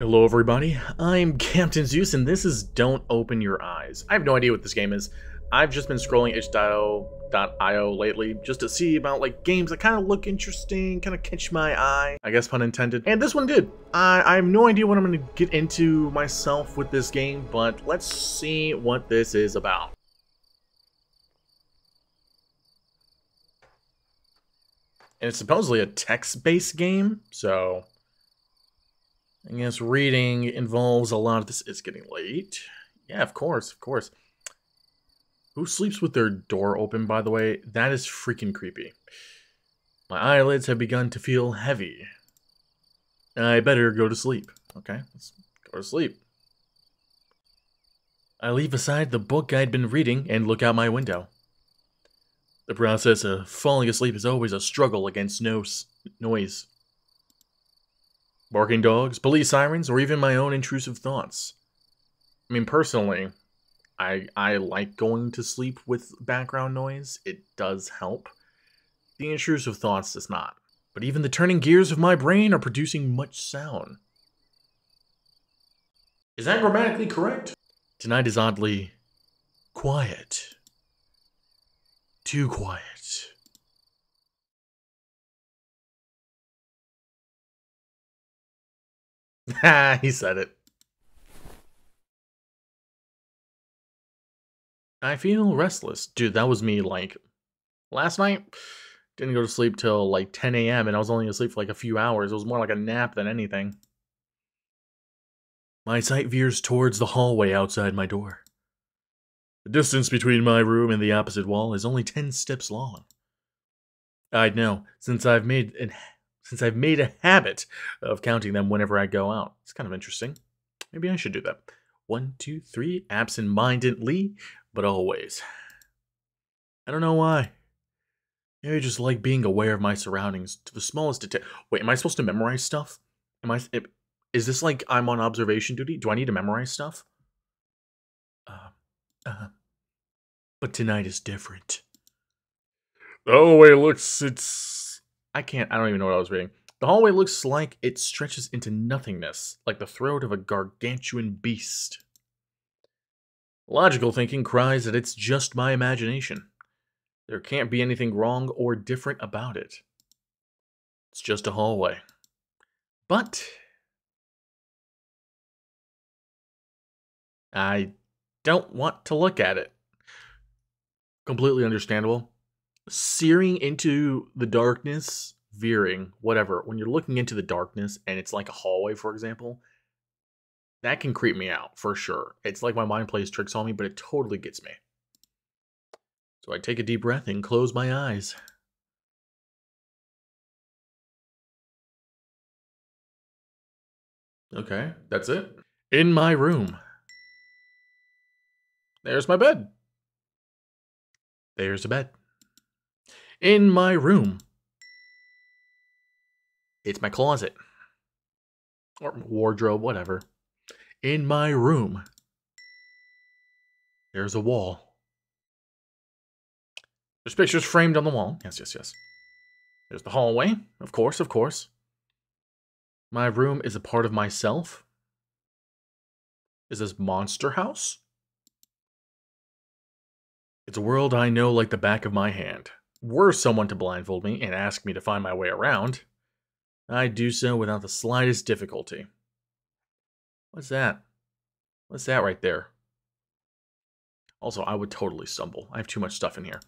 Hello everybody, I'm Captain Zeus and this is Don't Open Your Eyes. I have no idea what this game is. I've just been scrolling itch.io lately just to see about like games that kind of look interesting, kind of catch my eye, I guess pun intended. And this one did. I have no idea what I'm going to get into myself with this game, but let's see what this is about. And it's supposedly a text-based game, so I guess reading involves a lot of this. It's getting late. Yeah, of course, of course. Who sleeps with their door open, by the way? That is freaking creepy. My eyelids have begun to feel heavy. I better go to sleep. Okay, let's go to sleep. I leave aside the book I'd been reading and look out my window. The process of falling asleep is always a struggle against noise. Barking dogs, police sirens, or even my own intrusive thoughts. I mean, personally, I like going to sleep with background noise. It does help. The intrusive thoughts does not. But even the turning gears of my brain are producing much sound. Is that grammatically correct? Tonight is oddly quiet. Too quiet. Ha, he said it. I feel restless. Dude, that was me like last night. Didn't go to sleep till like 10 a.m. and I was only asleep for like a few hours. It was more like a nap than anything. My sight veers towards the hallway outside my door. The distance between my room and the opposite wall is only 10 steps long. I'd know, since I've made a habit of counting them whenever I go out. It's kind of interesting. Maybe I should do that. 1, 2, 3, absent-mindedly, but always. I don't know why. Maybe I just like being aware of my surroundings to the smallest detail. Wait, am I supposed to memorize stuff? Is this like I'm on observation duty? Do I need to memorize stuff? Uh, uh, but tonight is different. The hallway I don't even know what I was reading. The hallway looks like it stretches into nothingness, like the throat of a gargantuan beast. Logical thinking cries that it's just my imagination. There can't be anything wrong or different about it. It's just a hallway. But I don't want to look at it. Completely understandable. Searing into the darkness, veering, whatever. When you're looking into the darkness and it's like a hallway, for example, that can creep me out for sure. It's like my mind plays tricks on me, but it totally gets me. So I take a deep breath and close my eyes. Okay, that's it. In my room. There's my bed. There's a bed. In my room. It's my closet. Or wardrobe, whatever. In my room. There's a wall. There's pictures framed on the wall. Yes, yes, yes. There's the hallway. Of course, of course. My room is a part of myself. Is this Monster House? It's a world I know like the back of my hand. Were someone to blindfold me and ask me to find my way around, I'd do so without the slightest difficulty. What's that? What's that right there? Also, I would totally stumble. I have too much stuff in here.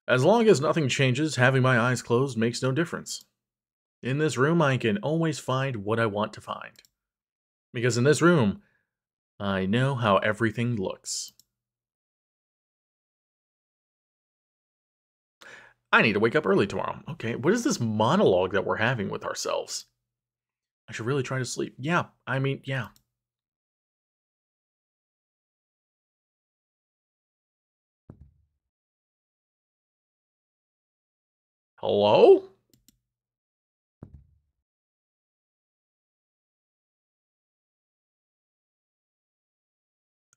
As long as nothing changes, having my eyes closed makes no difference. In this room, I can always find what I want to find. Because in this room, I know how everything looks. I need to wake up early tomorrow. Okay, what is this monologue that we're having with ourselves? I should really try to sleep. Yeah, yeah. Hello?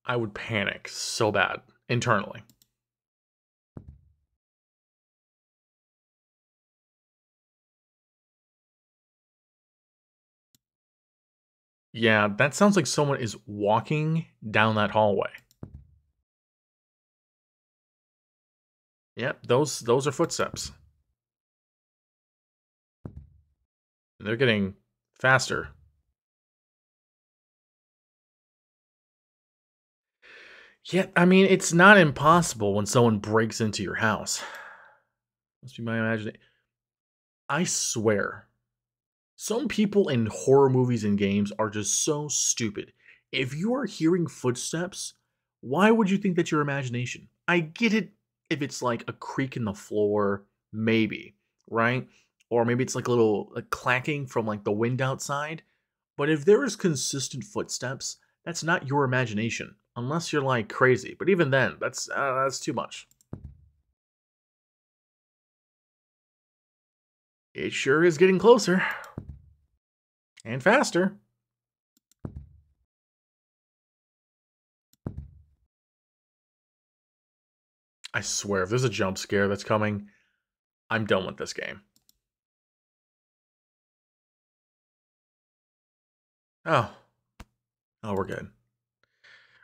I would panic so bad internally. Yeah, that sounds like someone is walking down that hallway. Yep, those are footsteps. They're getting faster. Yeah, I mean, it's not impossible when someone breaks into your house. Must be my imagination. I swear, some people in horror movies and games are just so stupid. If you are hearing footsteps, why would you think that's your imagination? I get it if it's like a creak in the floor, maybe, right? Or maybe it's like a little like clacking from like the wind outside. But if there is consistent footsteps, that's not your imagination, unless you're like crazy. But even then, that's too much. It sure is getting closer and faster. I swear, if there's a jump scare that's coming, I'm done with this game. Oh, oh, we're good. All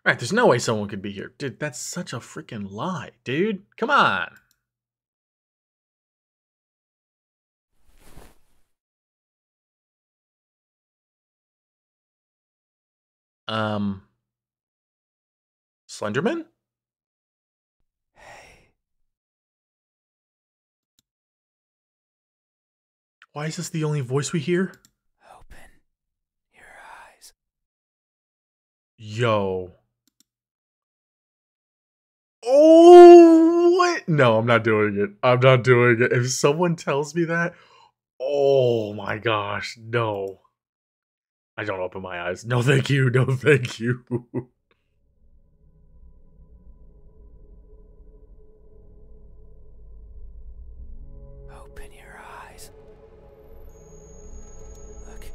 right, there's no way someone could be here, dude. That's such a freaking lie, dude. Come on. Um, Slenderman? Hey, Why is this the only voice we hear? open your eyes. Yo. Oh, what? No, I'm not doing it. I'm not doing it. If someone tells me that, oh my gosh, no. I don't open my eyes. No, thank you. No, thank you. Open your eyes. Look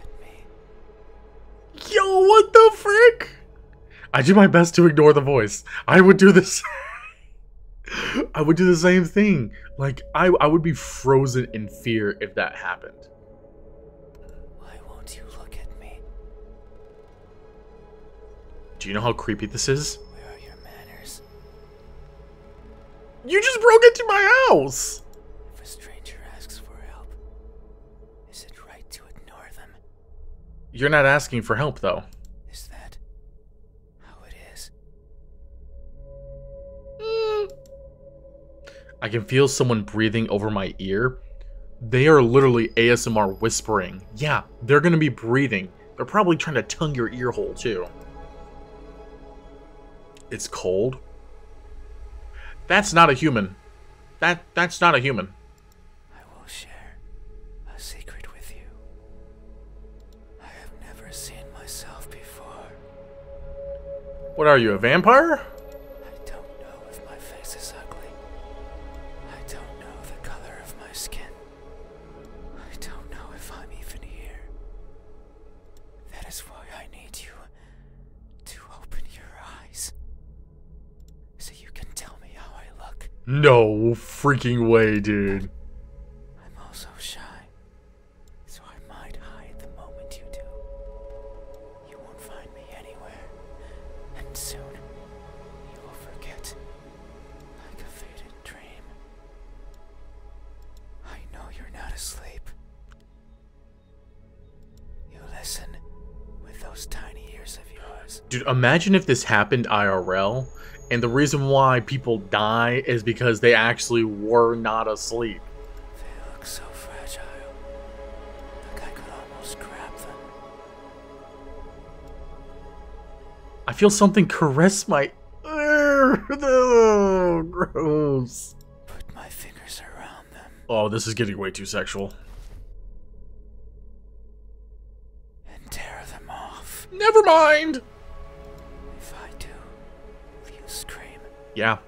at me. Yo, what the frick? I do my best to ignore the voice. I would do this. I would do the same thing. Like, I would be frozen in fear if that happened. Why won't you look at me? Do you know how creepy this is? Where are your manners? You just broke into my house! If a stranger asks for help, is it right to ignore them? You're not asking for help, though. Is that how it is? I can feel someone breathing over my ear. They are literally ASMR whispering. Yeah, they're gonna be breathing. They're probably trying to tongue your ear hole, too. It's cold. That's not a human. That's not a human. I will share a secret with you. I have never seen myself before. What are you, a vampire? I don't know if my face is ugly. I don't know the color of my skin. I don't know if I'm even here. That is why I need you to open your eyes. So you can tell me how I look. No freaking way, dude. I'm also shy. So I might hide the moment you do. You won't find me anywhere. And soon, you will forget. Like a faded dream. I know you're not asleep. You listen with those tiny ears of yours. Dude, imagine if this happened IRL, and the reason why people die is because they actually were not asleep. They look so fragile. Like I could almost grab them. I feel something caress my... Oh, gross. Put my fingers around them. Oh, this is getting way too sexual. And tear them off. Never mind. If I do, will you scream? Yeah,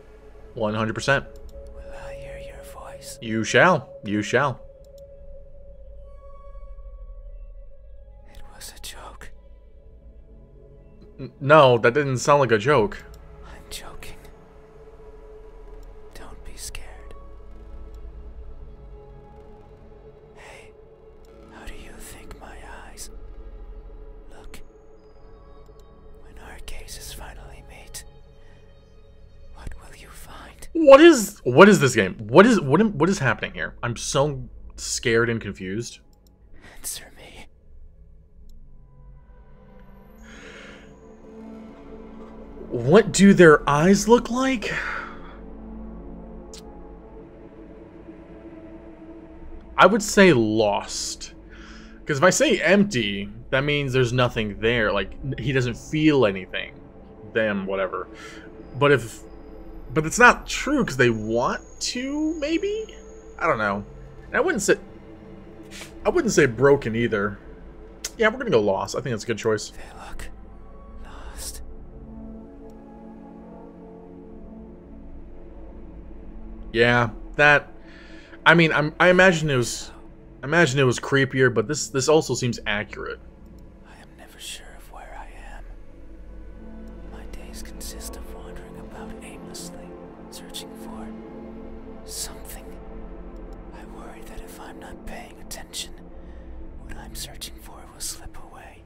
100%. Will I hear your voice? You shall. You shall. It was a joke. No, that didn't sound like a joke. I'm joking. Don't be scared. Hey, how do you think my eyes What is this game? What is happening here? I'm so scared and confused. Answer me. What do their eyes look like? I would say lost. Because if I say empty, that means there's nothing there. Like, he doesn't feel anything. Them, whatever. But it's not true because they want to, maybe? I don't know. And I wouldn't say broken either. Yeah, we're gonna go lost. I think that's a good choice. They look lost. Yeah, that. I mean, I imagine it was creepier, but this also seems accurate. I am never sure of where I am. My days consist of wandering about aimlessly, searching for something. I worry that if I'm not paying attention, what I'm searching for will slip away.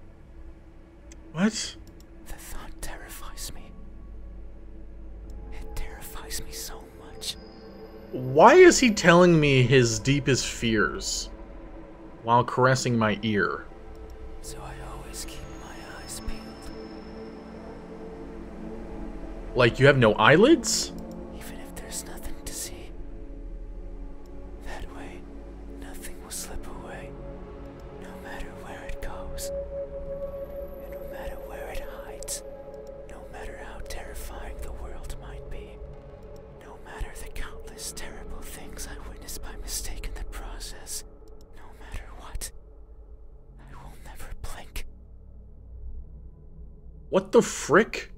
What? The thought terrifies me. It terrifies me so much. Why is he telling me his deepest fears while caressing my ear? So I always keep my eyes peeled. Like you have no eyelids? Even if there's nothing to see. That way, nothing will slip away. No matter where it goes. And no matter where it hides. No matter how terrifying the world might be. No matter the countless terrible things I witnessed by mistake in the process. No matter what. I will never blink. What the frick?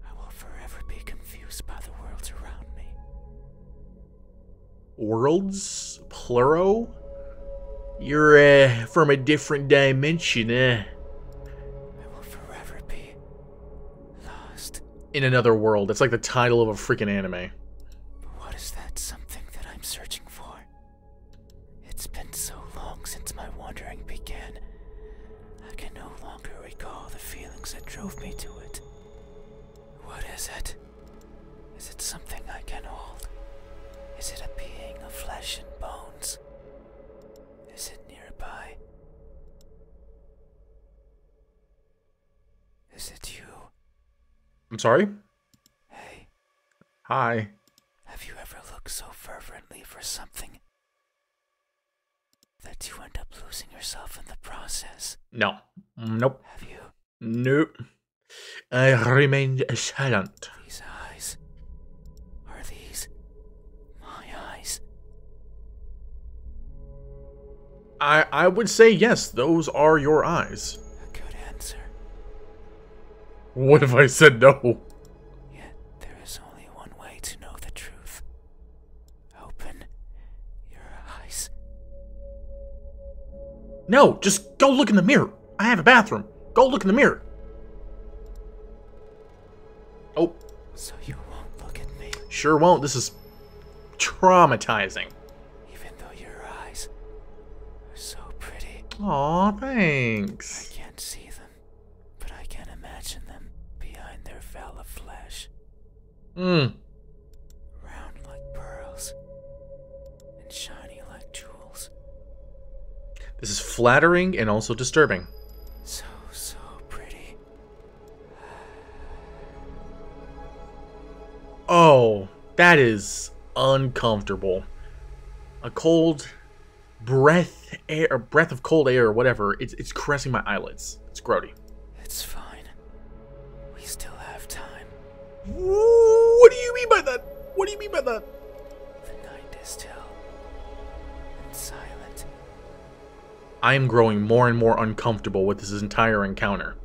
I will forever be confused by the worlds around me. Worlds? Pluro? You're, from a different dimension, I will forever be lost. In another world. It's like the title of a freaking anime. But what is that something that I'm searching for? It's been so long since my wandering began. I can no longer recall the feelings that drove me to it. What is it? Is it something I can hold? Is it a being of flesh and bones? Is it nearby? Is it you? I'm sorry? Hey, Hi. have you ever looked so fervently for something that you end up losing yourself in the process? No. Nope. Have you? Nope. I remained silent. These eyes. Are these my eyes? I would say yes, those are your eyes. A good answer. What if I said no? Yet there is only one way to know the truth. Open your eyes. No, just go look in the mirror. I have a bathroom. Go look in the mirror. Oh, So you won't look at me, sure won't. This is traumatizing. even though your eyes are so pretty. Aw, I thanks. can't see them, but I can imagine them behind their veil of flesh. Hmm. Round like pearls and shiny like jewels. This is flattering and also disturbing. So pretty. Oh, that is uncomfortable. A cold breath of cold air or whatever. It's caressing my eyelids. It's grody. It's fine. We still have time. What do you mean by that? What do you mean by that? The night is still and silent. I am growing more and more uncomfortable with this entire encounter.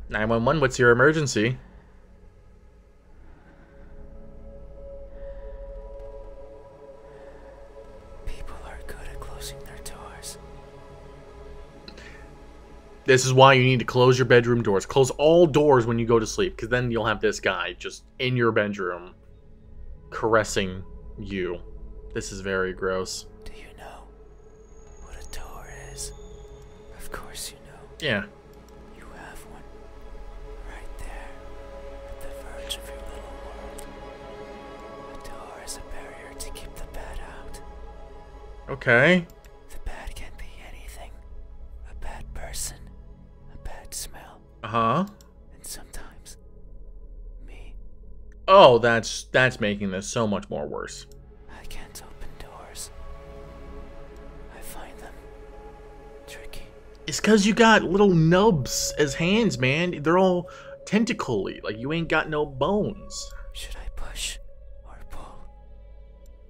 "911, what's your emergency?" People are good at closing their doors. This is why you need to close your bedroom doors. Close all doors when you go to sleep, because then you'll have this guy just in your bedroom caressing you. This is very gross. Do you know what a door is? Yeah. You have one. Right there. At the verge of your little world. A door is a barrier to keep the bad out. Okay. The bad can be anything. A bad person. A bad smell. Uh-huh. And sometimes... me. Oh, that's making this so much more worse. I can't open doors. I find them tricky. It's because you got little nubs as hands, man. They're all tentacle-y. Like, you ain't got no bones. Should I push or pull?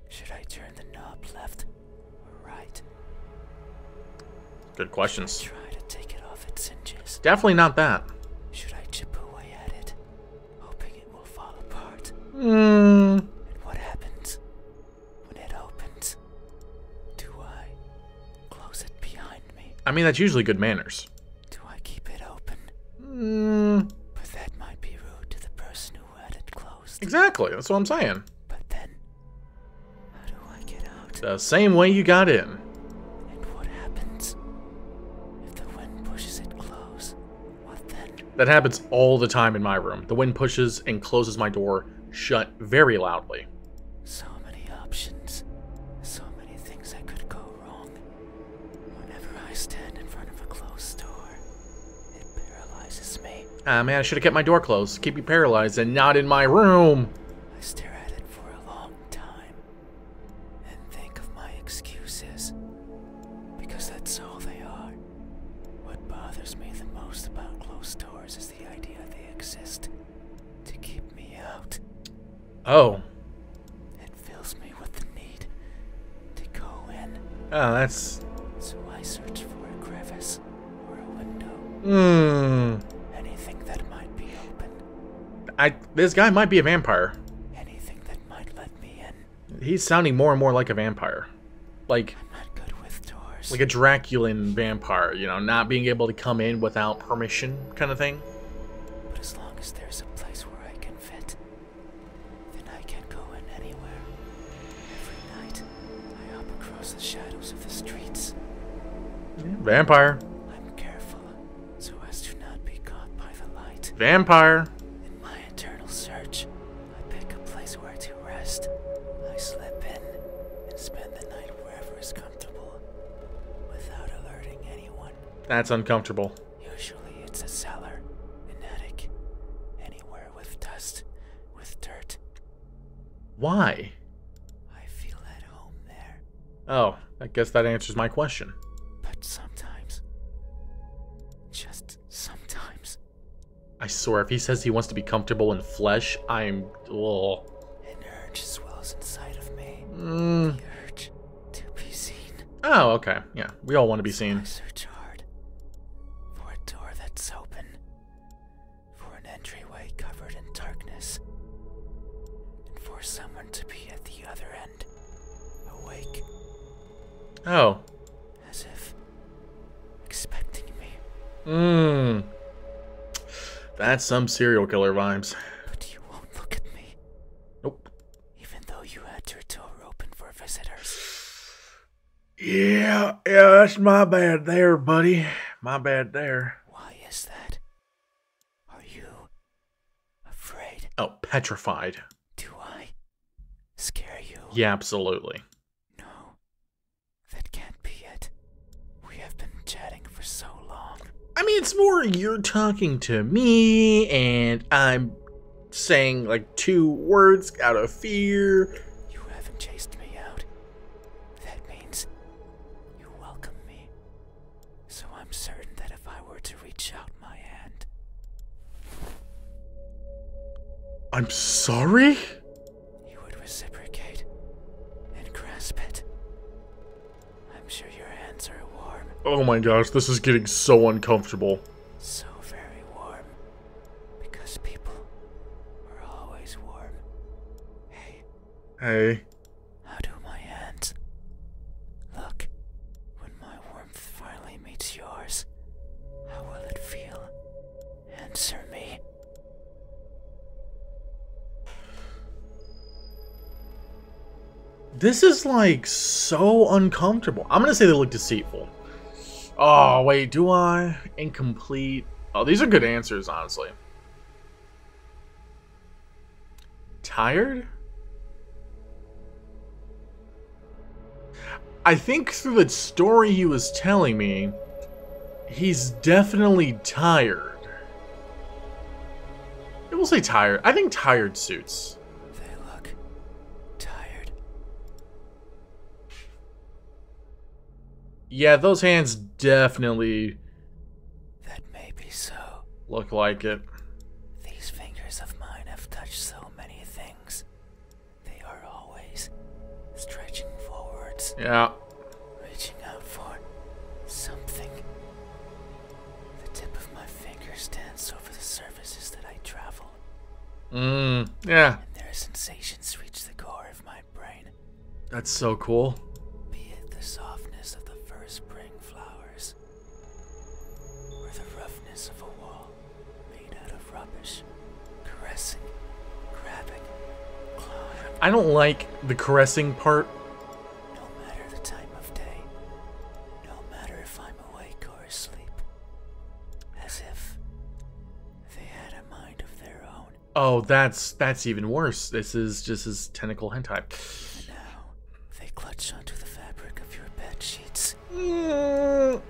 Should I turn the knob left or right? Good questions. Try to take it off its hinges. Definitely not that. Should I chip away at it, hoping it will fall apart? Hmm. And what happens when it opens? Do I close it behind me? I mean, that's usually good manners. Do I keep it open? Hmm. But that might be rude to the person who had it closed. Exactly. That's what I'm saying. But then, how do I get out? The same way you got in. And what happens if the wind pushes it close? What then? That happens all the time in my room. The wind pushes and closes my door shut very loudly. So many options. So many things that could go wrong. Whenever I stand in front of a closed door, it paralyzes me. Ah, man, I should have kept my door closed. Keep you paralyzed and not in my room. I stare at it for a long time and think of my excuses. Because that's all they are. What bothers me the most about closed doors is the idea they exist to keep me out. Oh. It fills me with the need to go in. Oh, that's... So I search for a crevice or a window. Anything that might be open. This guy might be a vampire. Anything that might let me in. He's sounding more and more like a vampire. Like I'm not good with doors. a Draculan vampire, you know, not being able to come in without permission kind of thing. But as long as there's a place where I can fit, then I can go in anywhere. Every night, I hop across the shadows of the streets. Vampire. I'm careful, so as to not be caught by the light. Vampire. In my eternal search, I pick a place where to rest. I slip in and spend the night wherever is comfortable, without alerting anyone. That's uncomfortable. Usually it's a cellar, an attic, anywhere with dust, with dirt. Why? I feel at home there. Oh, I guess that answers my question. But sometimes, just sometimes, I swear, if he says he wants to be comfortable in flesh, I'm... Ugh. an urge swells inside of me. Mm. The urge to be seen. Oh, okay. Yeah, we all want to be So seen. I search hard for a door that's open, for an entryway covered in darkness, and for someone to be at the other end, awake, Oh. as if expecting me. That's some serial killer vibes. But you won't look at me, Nope. even though you had your door open for visitors. Yeah, that's my bad there, buddy. My bad there. Why is that? Are you afraid? Oh, petrified. Do I scare you? Yeah, absolutely. No, that can't be it. We have been chatting for so long. I mean, it's more you're talking to me, and I'm saying like 2 words out of fear. You haven't chased me out. That means you welcome me. So I'm certain that if I were to reach out my hand, I'm sorry? you would reciprocate and grasp it. I'm sure your hands are warm. Oh my gosh, this is getting so uncomfortable. So very warm. Because people are always warm. Hey, Hey. how do my hands look when my warmth finally meets yours? How will it feel? Answer me. This is like so uncomfortable. I'm gonna say they look deceitful. Oh, wait, do I? Incomplete. Oh, these are good answers, honestly. Tired? I think through the story he was telling me, he's definitely tired. I will say tired. I think tired suits. They look tired. Yeah, those hands definitely That may be so. look like it. These fingers of mine have touched so many things. They are always stretching forwards, Yeah. reaching out for something. The tip of my finger stands over the surfaces that I travel, Yeah. and their sensations reach the core of my brain. That's so cool. Be it the softness of the first spring flowers, or the roughness of a wall made out of rubbish. Caressing, grabbing, clawing. I don't like the caressing part. No matter the time of day, no matter if I'm awake or asleep, as if they had a mind of their own. Oh, that's even worse. This is just his tentacle hentai. And now they clutch onto the fabric of your bed sheets. Mm.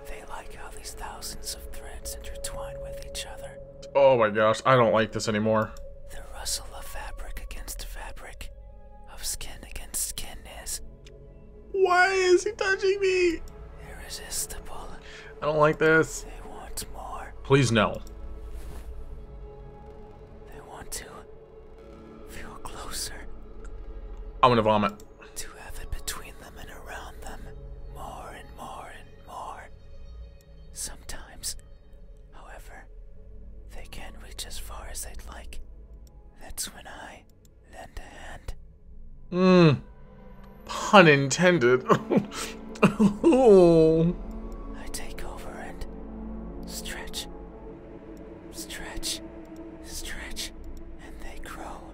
They like how these thousands of threads intertwine with each other. Oh my gosh, I don't like this anymore. The rustle of fabric against fabric, of skin against skin is Why is he touching me? irresistible. I don't like this. They want more. Please no. They want to feel closer, I'm gonna vomit. to have it between them and around them, more and more and more. Sometimes, however, they can't reach as far as they'd like. That's when I lend a hand. Pun intended. Oh. I take over and stretch, stretch, stretch, and they grow.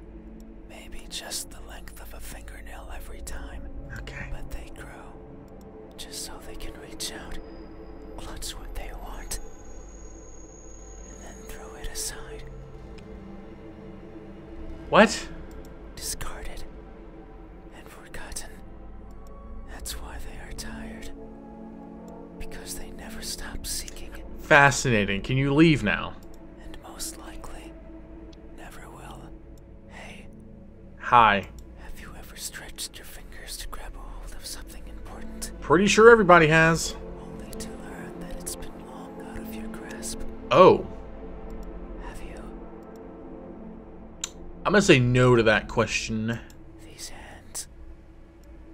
Maybe just the length of a fingernail every time, Okay. but they grow. Just so they can reach out, clutch what they want, and then throw it aside, What? discarded, and forgotten. That's why they are tired. Because they never stop seeking, Fascinating. Can you leave now? and most likely never will. Hey, Hi. have you ever stretched your fingers to grab a hold of something important, Pretty sure everybody has. only to learn that it's been long out of your grasp? Oh. Have you? I'm gonna say no to that question. These hands,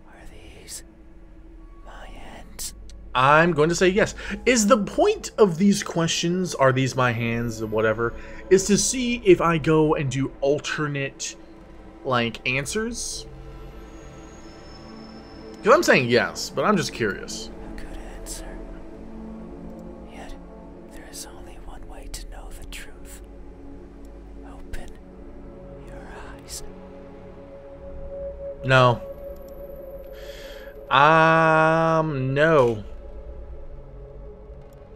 are these my hands? I'm going to say yes. Is the point of these questions, are these my hands, or whatever, is to see if I go and do alternate, like, answers? Because I'm saying yes, but I'm just curious. A good answer. Yet, there is only one way to know the truth. Open your eyes. No. No.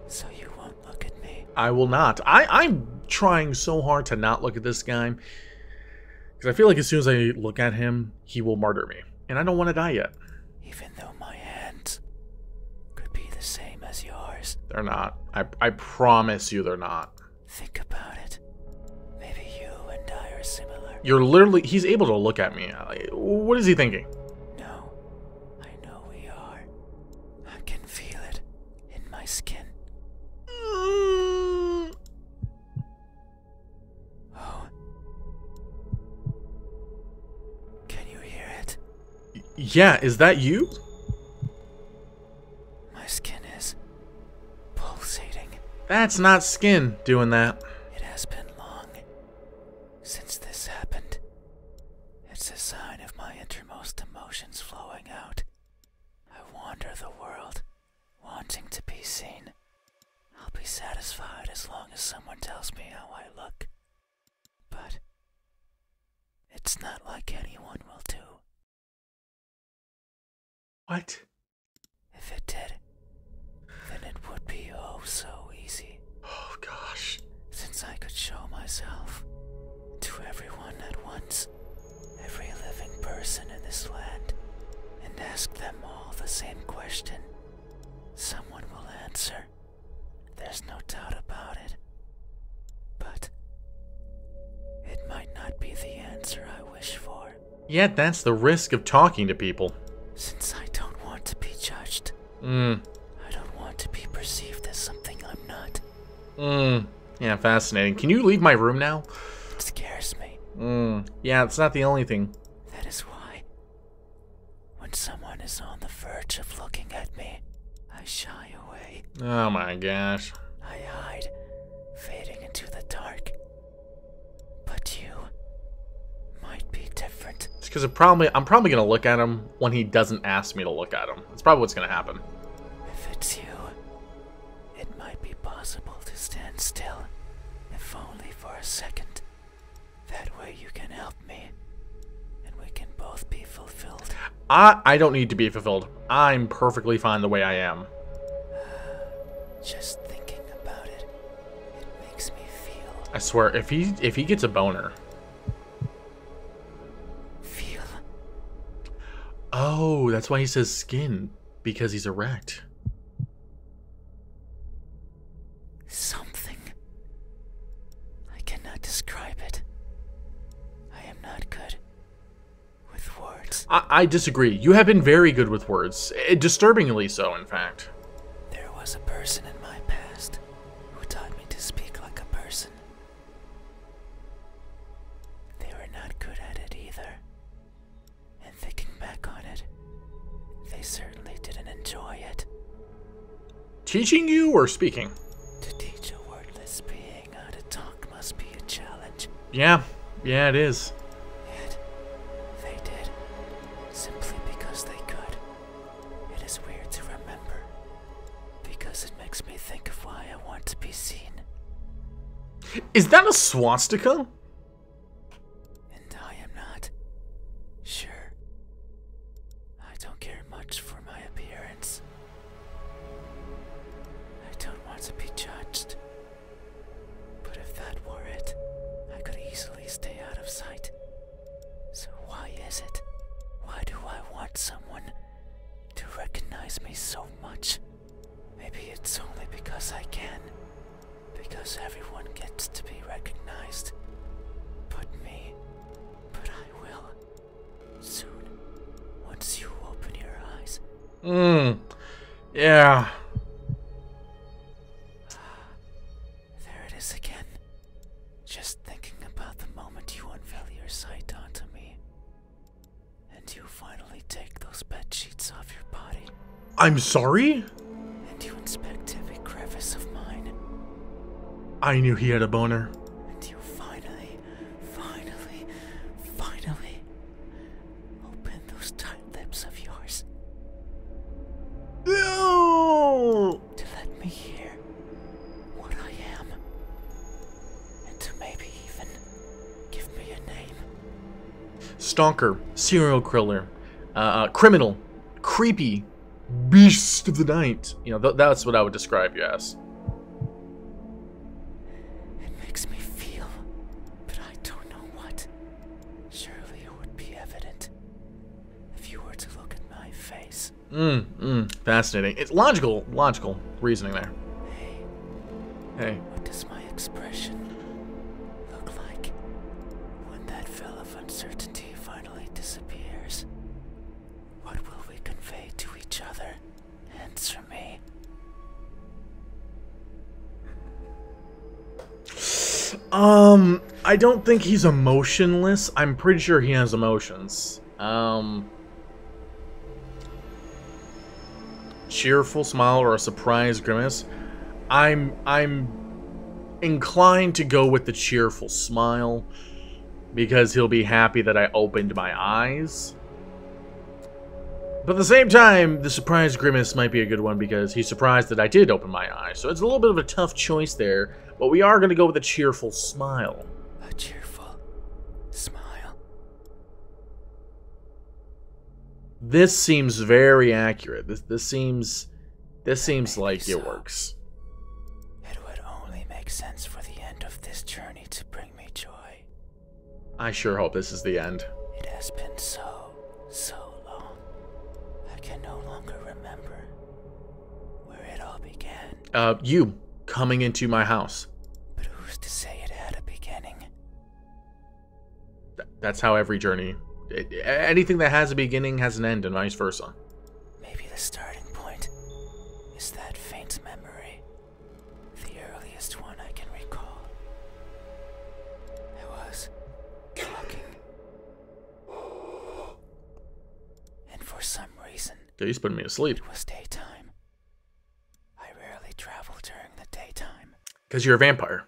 So you won't look at me. I will not. I'm trying so hard to not look at this guy. Because I feel like as soon as I look at him, he will murder me. And I don't want to die yet. Even though my hands could be the same as yours. They're not. I promise you they're not. Think about it. Maybe you and I are similar. You're literally... He's able to look at me. What is he thinking? No, I know we are. I can feel it in my skin. Oh. Can you hear it? Yeah, is that you? My skin is pulsating. That's not skin doing that. It has been long since this happened. It's a sign of my innermost emotions flowing out. I wander the world, wanting to be seen. I'll be satisfied as long as someone tells me how I look. But it's not like anyone will do. What? If If it did, then it would be oh so easy. Oh, gosh. Since I could show myself to everyone at once, every living person in this land, and ask them all the same question, someone will answer. There's no doubt about it. But it might not be the answer I wish for. Yet that's the risk of talking to people. Since I don't want to be judged. Mm. I don't want to be perceived as something I'm not. Yeah, fascinating. Can you leave my room now? It scares me. Yeah, it's not the only thing. That is why, when someone is on the verge of looking at me, I shy away. Oh my gosh. I hide, fading into the dark. But you might be different. It's because I'm probably gonna look at him when he doesn't ask me to look at him. That's probably what's gonna happen. If it's you, it might be possible to stand still, if only for a second. That way you can help me, and we can both be fulfilled. I don't need to be fulfilled. I'm perfectly fine the way I am. Just thinking about it, it makes me feel. I swear, if he gets a boner. Feel? Oh, that's why he says skin, because he's erect. Something. I cannot describe it. I am not good with words. I disagree. You have been very good with words. Disturbingly so, in fact. There was a person in my past who taught me to speak like a person. They were not good at it either. And thinking back on it, they certainly didn't enjoy it. Teaching you or speaking? To teach a wordless being how to talk must be a challenge. Yeah, it is. Yet, they did, simply because they could. It is weird to remember, because it makes me think of why I want to be seen. Is that a swastika? And I am not. Sure. I don't care much for my appearance. I don't want to be judged. But if that were it, I could easily stay out of sight. So why is it? Why do I want someone to recognize me so much? Maybe it's only because I can. Because everyone gets to be recognized. But me. But I will. Soon. Once you open your eyes. Yeah. There it is again. Just thinking about the moment you unveil your sight onto me. And you finally take those bed sheets off your body. I'm sorry? And you inspect every crevice of mine. I knew he had a boner. And you finally open those tight lips of yours. No! To let me hear what I am. And to maybe even give me a name. Stalker, serial killer, criminal, creepy, beast of the night. You know, that's what I would describe you as. It makes me feel, but I don't know what. Surely it would be evident if you were to look at my face. Fascinating. It's logical reasoning there. Hey. What does my expression look like when that veil of uncertainty finally disappears? What will we convey to each other? Answer me. I don't think he's emotionless. I'm pretty sure he has emotions. Cheerful smile or a surprised grimace. I'm inclined to go with the cheerful smile because he'll be happy that I opened my eyes. But at the same time, the surprised grimace might be a good one because he's surprised that I did open my eyes. So it's a little bit of a tough choice there, but we are going to go with a cheerful smile. A cheerful smile. This seems very accurate. This seems like so. it works. It would only make sense for the end of this journey to bring me joy. I sure hope this is the end. It has been so long. I can no longer remember where it all began. You coming into my house. But who's to say it had a beginning? That's how every journey... anything that has a beginning has an end, and vice versa. Maybe the starting point is that faint memory. The earliest one I can recall. I was walking. And for some reason, He's putting me to sleep. it was daytime. I rarely travel during the daytime. Because you're a vampire.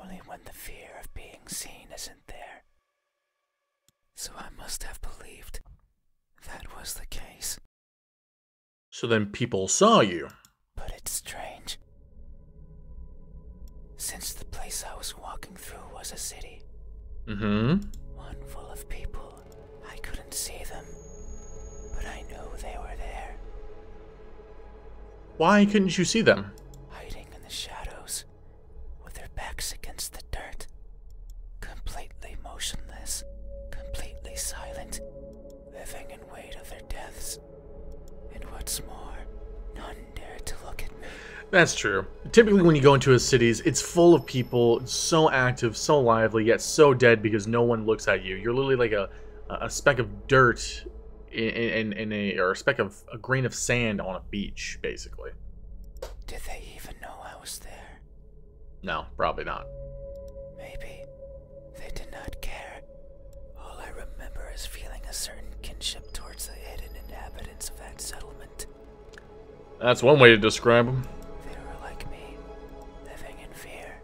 Only when the fear of being seen isn't there. So I must have believed that was the case. So then people saw you. But it's strange. Since the place I was walking through was a city, Mm-hmm. one full of people, I couldn't see them. But I knew they were there, Why couldn't you see them? hiding in the shadows, with their backs against the dirt. Completely motionless, completely silent, living in wait of their deaths. And what's more, none dared to look at me. That's true. Typically when you go into a city, it's full of people, so active, so lively, yet so dead because no one looks at you. You're literally like a speck of dirt or a speck of a grain of sand on a beach, basically. Did they even know I was there? No, probably not. Maybe they did not care. All I remember is feeling a certain kinship towards the hidden inhabitants of that settlement. That's one way to describe them. They were like me, living in fear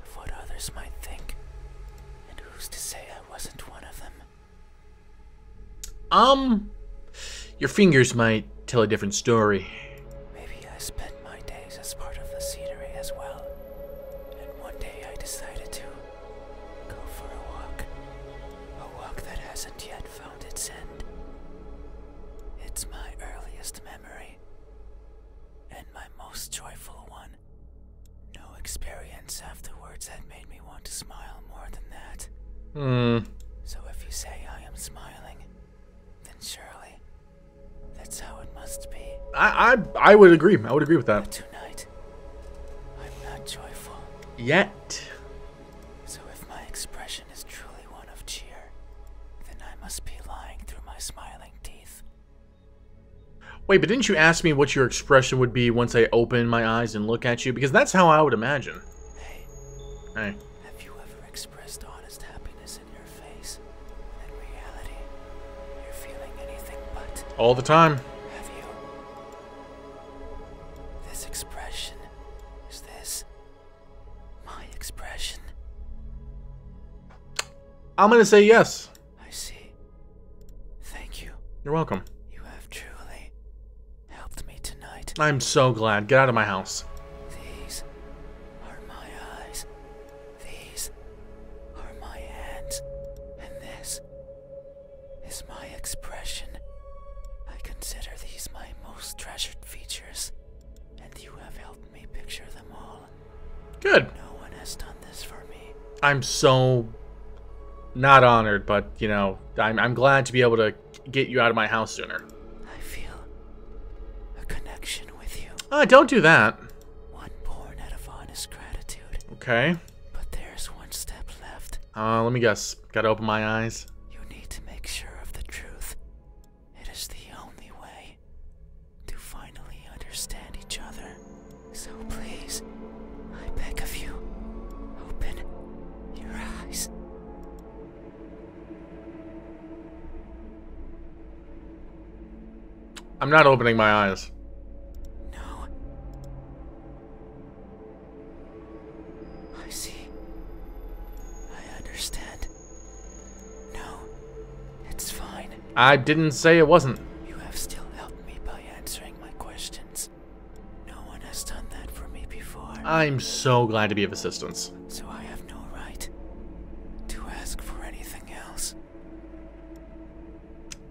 of what others might think. And who's to say I wasn't one of them? Your fingers might tell a different story. Maybe I spent my days as part of the scenery as well. And one day I decided to go for a walk. A walk that hasn't yet found its end. It's my earliest memory. And my most joyful one. No experience afterwards had made me want to smile more than that. So if you say I am smiling, then surely that's how it must be. I would agree. I would agree with But that. tonight, I'm not joyful. Yet. So if my expression is truly one of cheer, then I must be lying through my smiling teeth. Wait, but didn't you ask me what your expression would be once I open my eyes and look at you? Because that's how I would imagine. Hey, Hey. have you ever expressed honest happiness in your face? And in reality, you're feeling anything but. All the time. Have you? This expression, is this my expression? I'm gonna say yes. I see. Thank you. You're welcome. You have truly helped me tonight. I'm so glad. Get out of my house. These are my eyes. These are my hands. And this is my expression. I consider these my most treasured features. And you have helped me picture them all. Good. No one has done this for me. I'm so not honored, but you know, I'm glad to be able to get you out of my house sooner. I feel a connection with you. Don't do that. One born out of honest gratitude. Okay. But there's one step left. Let me guess. Gotta open my eyes. You need to make sure of the truth. It is the only way to finally understand each other. So please, I beg of you, open your eyes. I'm not opening my eyes. No. I see. I understand. No, it's fine. I didn't say it wasn't. You have still helped me by answering my questions. No one has done that for me before. I'm so glad to be of assistance. So I have no right to ask for anything else.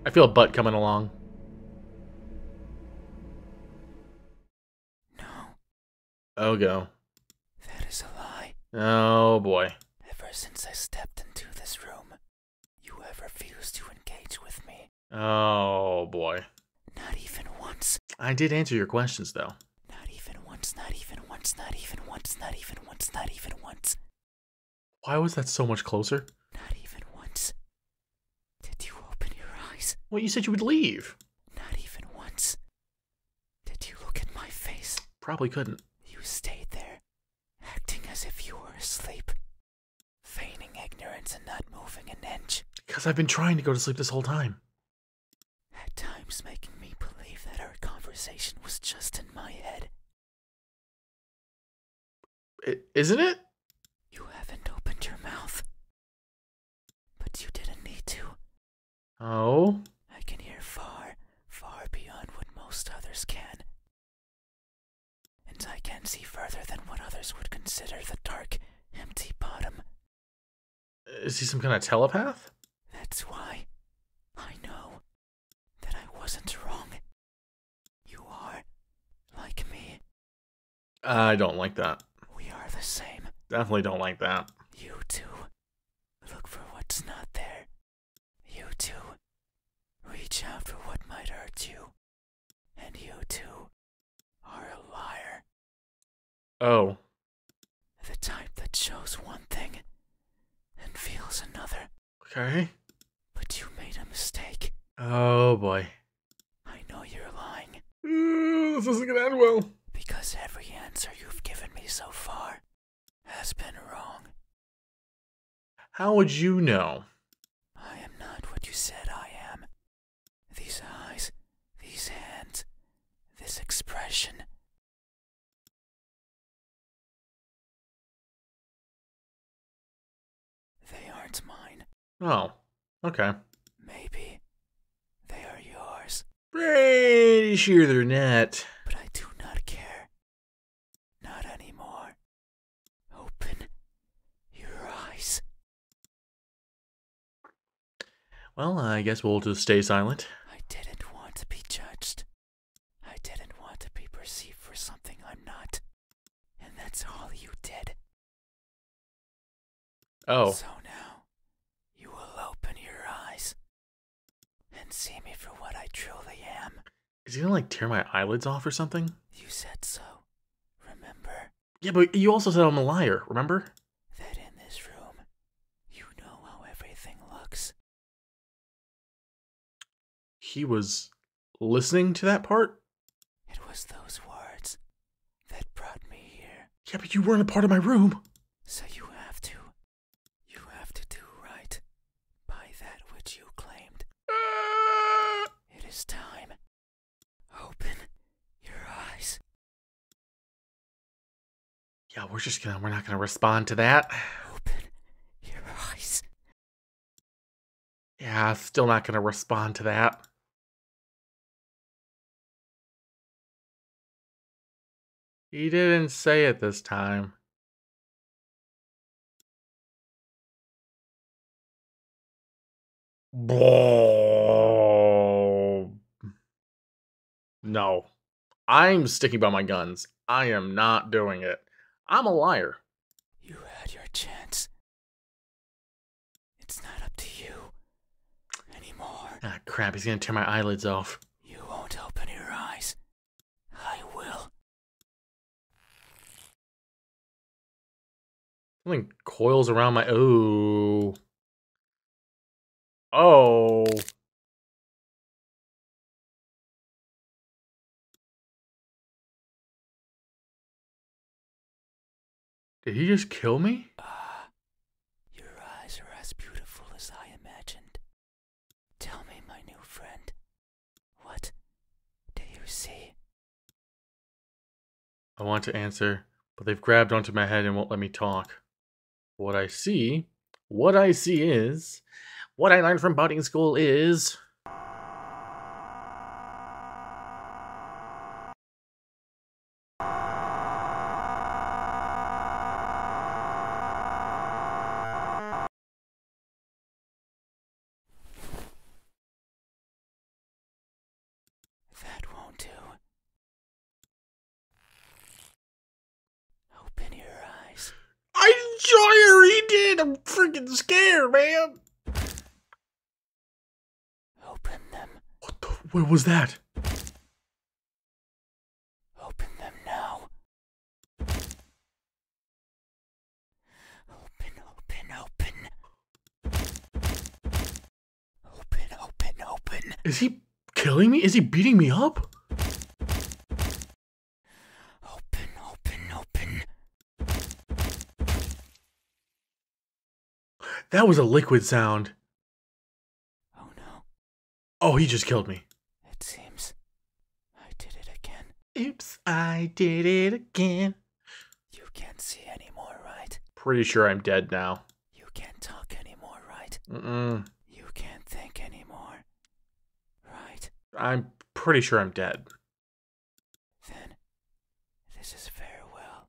I feel a butt coming along. No, Oh, go. that is a lie. Oh, boy. Ever since I stepped into this room, you have refused to engage with me. Oh, boy. Not even once. I did answer your questions, though. Not even once, not even once, not even once, not even once, not even once. Why was that so much closer? Not even once. Did you open your eyes? Well, you said you would leave. Not even once. Did you look at my face? Probably couldn't. You stayed there, acting as if you were asleep, feigning ignorance and not moving an inch. Because I've been trying to go to sleep this whole time. At times making me believe that our conversation was just in my head. Isn't it? You haven't opened your mouth. But you didn't need to. Oh? I can hear far, far beyond what most others can. And I can see further than what others would consider the dark, empty bottom. Is he some kind of telepath? That's why I know that I wasn't wrong. You are like me. I don't like that. We are the same. Definitely don't like that. You too. Look for what's not there. You too. Reach out for what might hurt you. And you too are a liar. Oh. The type that shows one thing and feels another. Okay. But you made a mistake. Oh, boy. I know you're lying. This isn't gonna end well. Because every answer you've given me so far has been wrong. How would you know? I am not what you said I am. These eyes, these hands, this expression. They aren't mine. Oh. Okay. Maybe they are yours. Pretty sure they're not. But I do not care. Not anymore. Open your eyes. Well, I guess we'll just stay silent. I didn't want to be judged. I didn't want to be perceived for something I'm not. And that's all you did. Oh. So now, you will open your eyes and see me for what I truly am. Is he gonna, like, tear my eyelids off or something? You said so. Remember Yeah, but you also said I'm a liar, remember? that in this room, you know how everything looks. He was listening to that part? It was those words that brought me here. Yeah, but you weren't a part of my room. So you have to. You have to do right by that which you claimed. It is time. Open your eyes. Yeah, we're not gonna respond to that. Open your eyes. Yeah, still not gonna respond to that. He didn't say it this time. No. I'm sticking by my guns. I am not doing it. I'm a liar. You had your chance. It's not up to you anymore. Ah, crap, he's gonna tear my eyelids off. You won't open your eyes. I will. Something coils around my... Oh. Oh. Did he just kill me? Your eyes are as beautiful as I imagined. Tell me, my new friend, what do you see? I want to answer, but they've grabbed onto my head and won't let me talk. What I see is... What I learned from boating school is... That won't do. Open your eyes. I'm sure he did. I'm freaking scared, man. Open them. What was that? Open them now. Open, open, open. Open, open, open. Is he killing me? Is he beating me up? Open, open, open. That was a liquid sound. Oh no. Oh, he just killed me. It seems I did it again. Oops, I did it again. You can't see anymore, right? Pretty sure I'm dead now. You can't talk anymore, right? Mm-mm. You can't think anymore, right? I'm pretty sure I'm dead. Then, this is farewell.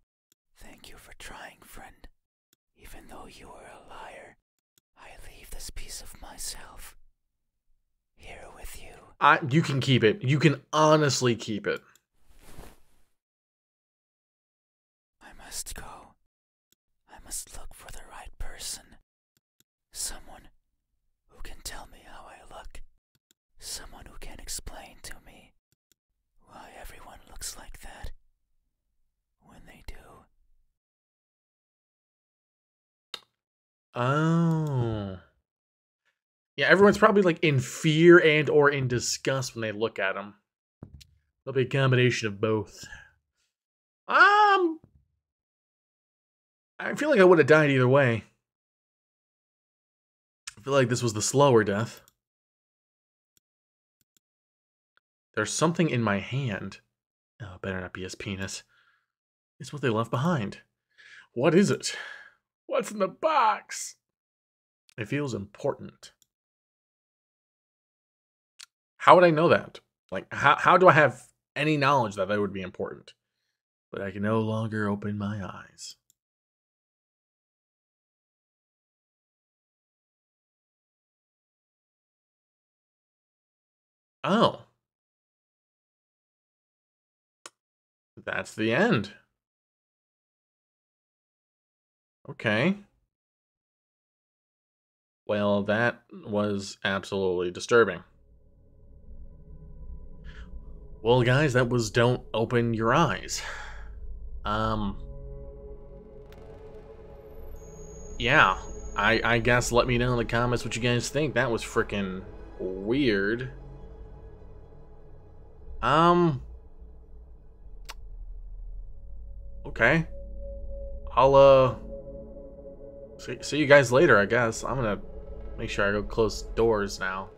Thank you for trying, friend. Even though you were a liar, I leave this piece of myself here with you. You can keep it. You can honestly keep it. I must go. I must look for the right person. Someone who can tell me how I look. Someone who can explain to me why everyone looks like that when they do. Oh. Yeah, everyone's probably like in fear and or in disgust when they look at him. There'll be a combination of both. I feel like I would have died either way. I feel like this was the slower death. There's something in my hand. Oh, better not be his penis. It's what they left behind. What is it? What's in the box? It feels important. How would I know that? Like, how do I have any knowledge that would be important? But I can no longer open my eyes. Oh. That's the end. Okay. Well, that was absolutely disturbing. Well, guys, that was Don't Open Your Eyes. Yeah. I guess let me know in the comments what you guys think. That was freaking weird. Okay. I'll, see you guys later, I guess. I'm gonna make sure I go close doors now.